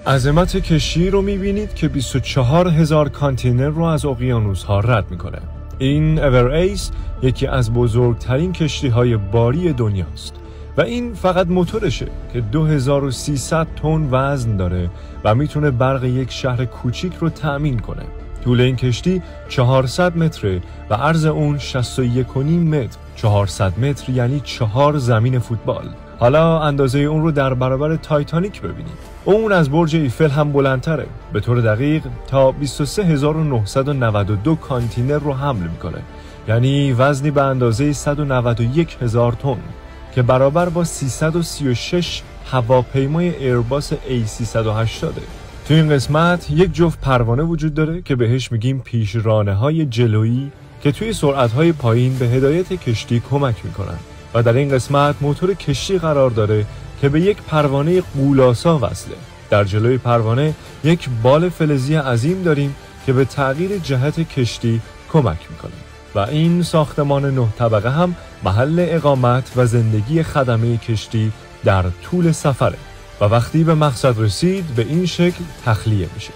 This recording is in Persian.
عظمت کشتی رو می‌بینید که 24,000 کانتینر رو از اقیانوس‌ها رد می‌کنه. این اورایس یکی از بزرگترین کشتی‌های باری دنیاست و این فقط موتورشه که 2300 تن وزن داره و میتونه برق یک شهر کوچیک رو تأمین کنه. طول این کشتی 400 متره و عرض اون 61.5 متر. 400 متر یعنی 4 زمین فوتبال. حالا اندازه اون رو در برابر تایتانیک ببینید. اون از برج ایفل هم بلندتره. به طور دقیق تا 23992 کانتینر رو حمل میکنه. یعنی وزنی به اندازه 191,000 تن که برابر با 336 هواپیمای ایرباس A380. تو این قسمت یک جفت پروانه وجود داره که بهش میگیم پیشرانه‌های جلویی که توی سرعت‌های پایین به هدایت کشتی کمک میکنن و در این قسمت موتور کشتی قرار داره که به یک پروانه غول‌آسا وصله. در جلوی پروانه یک بال فلزی عظیم داریم که به تغییر جهت کشتی کمک میکنه و این ساختمان 9 طبقه هم محل اقامت و زندگی خدمه کشتی در طول سفره و وقتی به مقصد رسید به این شکل تخلیه میشه.